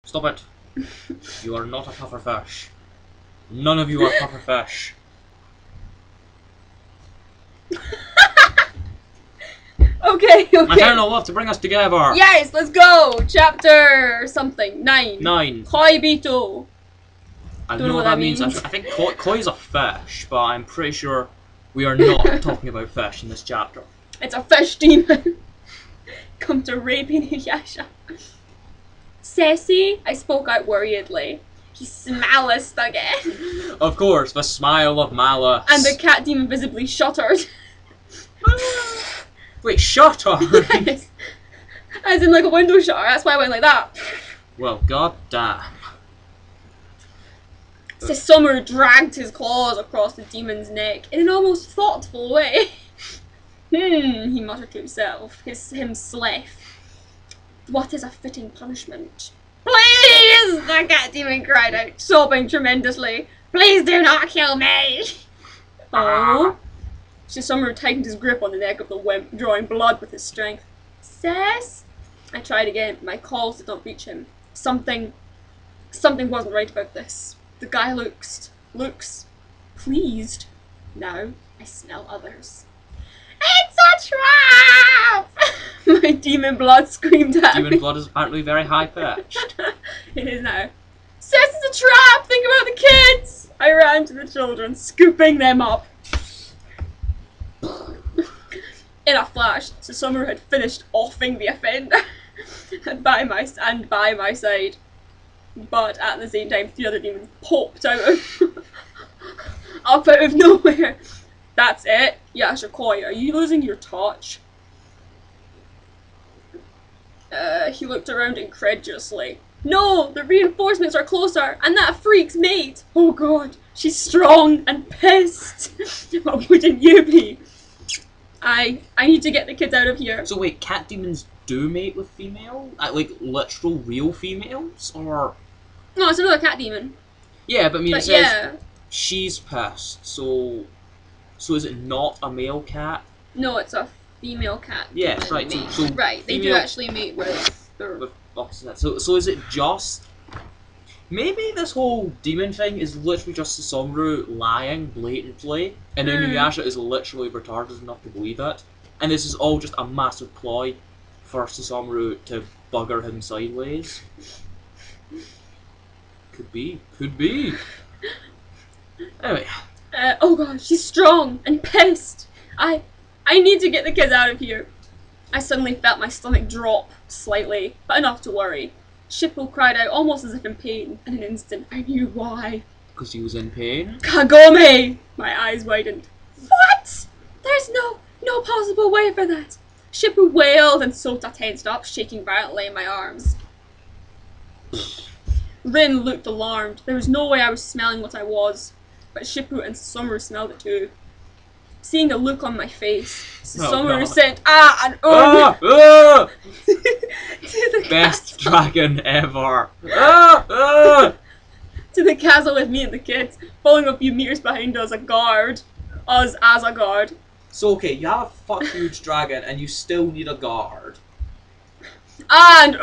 Stop it. You are not a puffer fish. None of you are puffer fish. Okay. Maternal love to bring us together. Yes, let's go. Chapter something 9. 9. Koi Bito. I don't know what that means. I think koi is a fish, but I'm pretty sure we are not talking about fish in this chapter. It's a fish demon. Come to rape Inuyasha. Sassy, I spoke out worriedly. He smiled again. Of course, the smile of malice. And the cat demon visibly shuddered. Wait, shuddered? Yes. As in like a window shutter, that's why I went like that. Well, god damn. Susumu dragged his claws across the demon's neck in an almost thoughtful way. He muttered to himself, him sleth. What is a fitting punishment? Please! The cat demon cried out, sobbing tremendously. Please do not kill me! Oh. Susumu tightened his grip on the neck of the wimp, drawing blood with his strength. Sis? I tried again, but my calls did not reach him. Something wasn't right about this. The guy looks pleased. Now I smell others. It's a trap! My demon blood screamed at me. Demon blood is apparently very high pitched. It is now. Sis, it's a trap! Think about the kids! I ran to the children, scooping them up. In a flash, Susumu had finished offing the offender by my side. But at the same time, 3 other demons popped up out of nowhere. That's it. Yashikoi, are you losing your touch? He looked around incredulously. No, the reinforcements are closer, and that freak's mate. Oh god, she's strong and pissed. What wouldn't you be? I need to get the kids out of here. So wait, cat demons do mate with female? Like literal real females? Or... No, it's another cat demon. Yeah, but I mean it says she's pissed, so is it not a male cat? No, it's a female cat. Yes, right. So right, they do actually mate with their... opposite. So is it just... Maybe this whole demon thing is literally just Susumu lying blatantly, and Inuyasha is literally retarded enough to believe it, and this is all just a massive ploy for Susumu to bugger him sideways. Could be. Anyway. Oh god, she's strong and pissed. I need to get the kids out of here. I suddenly felt my stomach drop slightly, but enough to worry. Shippo cried out almost as if in pain. In an instant, I knew why. Because he was in pain? Kagome! My eyes widened. What? There's no possible way for that. Shippo wailed and Sota tensed up, shaking violently in my arms. Rin looked alarmed. There was no way I was smelling what I was. But Shippo and Susumu smelled it too. Seeing the look on my face, Susumu sent an to the best dragon ever. To the castle with me and the kids, following a few meters behind us, us as a guard. So okay, you have a fuck huge dragon and you still need a guard. And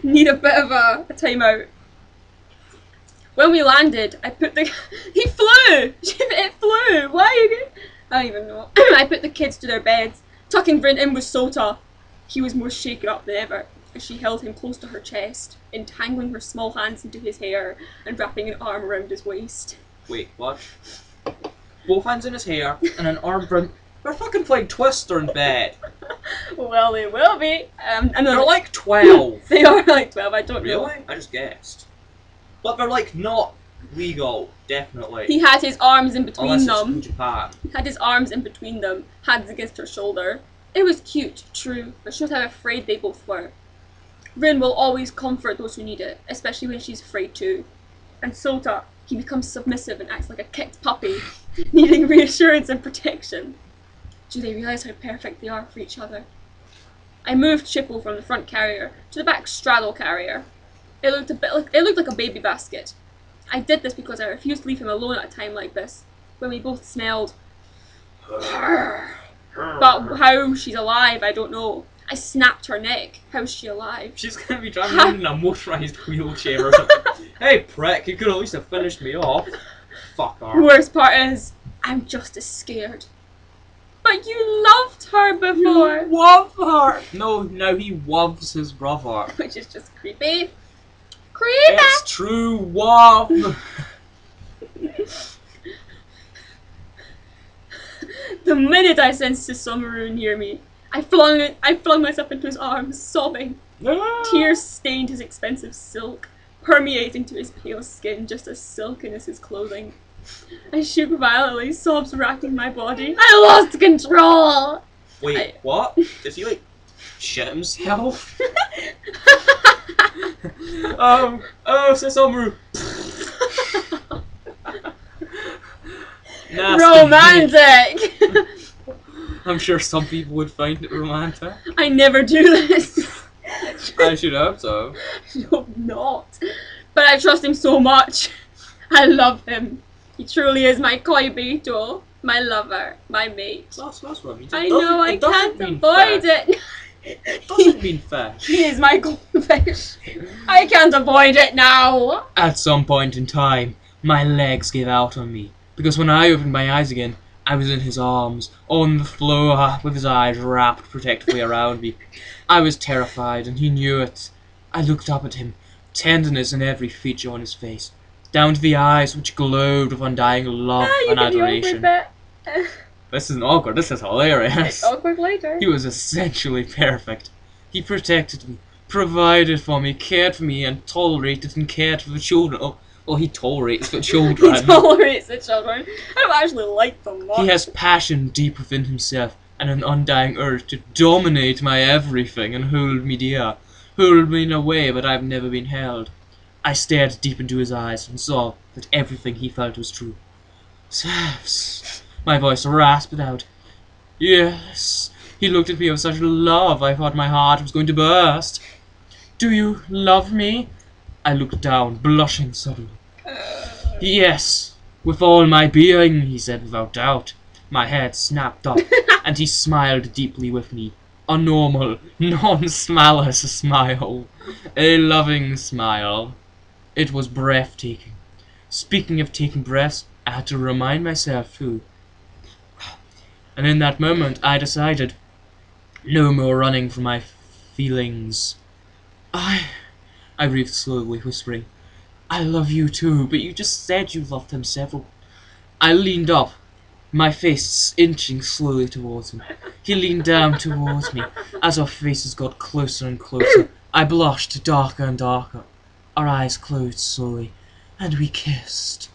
need a bit of a timeout. When we landed, I put the... He flew! It flew! Why are you... I don't even know. I put the kids to their beds, tucking Bryn in with Sota. He was more shaken up than ever, as she held him close to her chest, entangling her small hands into his hair and wrapping an arm around his waist. Wait, what? Both hands in his hair and an arm around... They're fucking playing Twister in bed. Well, they will be. And they're like 12. They are like 12, I don't know. Really? I just guessed. But they're like not legal, definitely. He had his arms in between them. It's in Japan. Had his arms in between them, hands against her shoulder. It was cute, true, but showed how afraid they both were. Rin will always comfort those who need it, especially when she's afraid too. And Sota, he becomes submissive and acts like a kicked puppy, needing reassurance and protection. Do they realise how perfect they are for each other? I moved Shippo from the front carrier to the back straddle carrier. It looked like a baby basket. I did this because I refused to leave him alone at a time like this, when we both smelled. But how she's alive, I don't know. I snapped her neck. How's she alive? She's gonna be driving around in a motorised wheelchair or something. Hey prick, you could at least have finished me off. Fuck her. Worst part is, I'm just as scared. But you loved her before. You love her. No, now he loves his brother. Which is just creepy. Creepy! It's true love. The minute I sensed Susumaru near me, I flung myself into his arms, sobbing. Tears stained his expensive silk, permeating to his pale skin just as silken as his clothing. I shook violently, sobs racking my body. I lost control! Wait, what? Did he like shit himself? Oh, Susumaru. Romantic! I'm sure some people would find it romantic. I never do this. I should hope so. I hope not. But I trust him so much. I love him. He truly is my koibito, my lover, my mate. That's what I mean. I know, I can't avoid it. It doesn't mean fish. He is my goldfish. I can't avoid it now. At some point in time, my legs gave out on me. Because when I opened my eyes again, I was in his arms, on the floor, with his eyes wrapped protectively around me. I was terrified, and he knew it. I looked up at him, tenderness in every feature on his face, down to the eyes which glowed with undying love and adoration. This isn't awkward, this is hilarious. It's awkward later. He was essentially perfect. He protected me, provided for me, cared for me, and tolerated and cared for the children. Oh, he tolerates the children. He tolerates the children. I don't actually like them much. He has passion deep within himself, and an undying urge to dominate my everything and hold me dear, hold me in a way that I've never been held. I stared deep into his eyes and saw that everything he felt was true. Zeus. My voice rasped out. Yes. He looked at me with such love I thought my heart was going to burst. Do you love me? I looked down, blushing suddenly. Yes, with all my being, he said without doubt. My head snapped up, and he smiled deeply with me. A normal, non-smallous smile. A loving smile. It was breathtaking. Speaking of taking breaths, I had to remind myself too. And in that moment, I decided, no more running from my feelings. I breathed slowly, whispering, I love you too, but you just said you loved him several. I leaned up, my face inching slowly towards him. He leaned down towards me. As our faces got closer and closer, I blushed darker and darker. Our eyes closed slowly, and we kissed.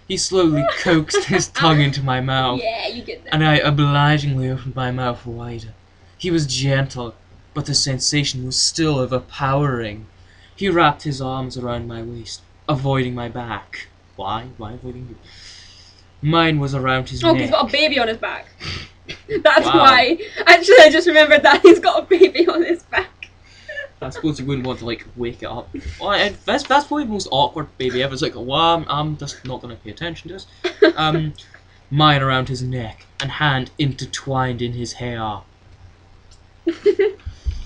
He slowly coaxed his tongue into my mouth, Yeah, you get that. and I obligingly opened my mouth wider. He was gentle, but the sensation was still overpowering. He wrapped his arms around my waist, avoiding my back. Why? Why avoiding you? Mine was around his neck. He's got a baby on his back. That's Wow. why. Actually, I just remembered that he's got a baby on his back. I suppose you wouldn't want to, like, wake it up. Well, and that's probably the most awkward baby ever. It's like, well, I'm just not going to pay attention to this. Mine around his neck, and hand intertwined in his hair.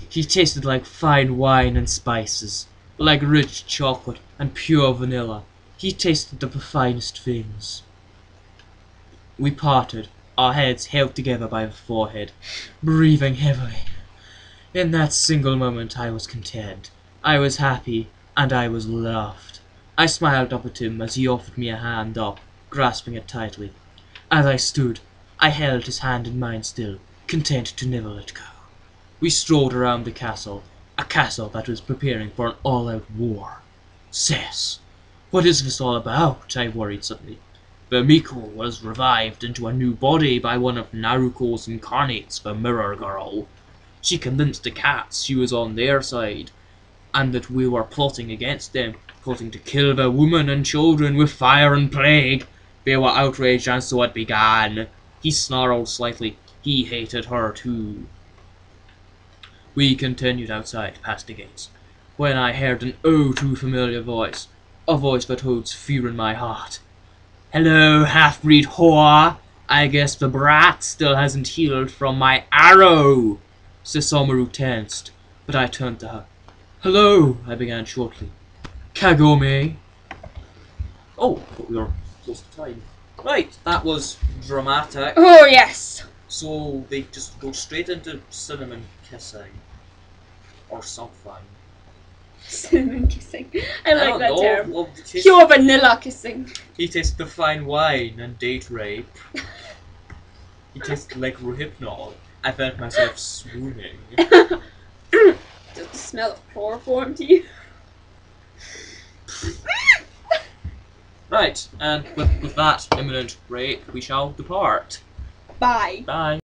He tasted like fine wine and spices, like rich chocolate and pure vanilla. He tasted the finest things. We parted, our heads held together by the forehead, breathing heavily. In that single moment I was content, I was happy, and I was loved. I smiled up at him as he offered me a hand up, grasping it tightly. As I stood, I held his hand in mine still, content to never let go. We strolled around the castle, a castle that was preparing for an all-out war. Cess, what is this all about? I worried suddenly. The Miko was revived into a new body by one of Naruko's incarnates, the Mirror Girl. She convinced the cats she was on their side, and that we were plotting against them, plotting to kill the women and children with fire and plague. They were outraged, and so it began. He snarled slightly. He hated her too. We continued outside, past the gates, when I heard an oh too familiar voice, a voice that holds fear in my heart. Hello, half-breed whore! I guess the brat still hasn't healed from my arrow! Sesshomaru tensed, but I turned to her. Hello, I began shortly. Kagome. Oh, I thought we were close to time. Right, that was dramatic. Oh, yes. So they just go straight into cinnamon kissing. Or something. Cinnamon kissing. I like don't that know. term. Well, Pure vanilla kissing. he tastes the fine wine and date rape. He tastes like Rohypnol. I found myself swooning. Just the smell of chloroform to you. Right, and with that imminent break, we shall depart. Bye. Bye.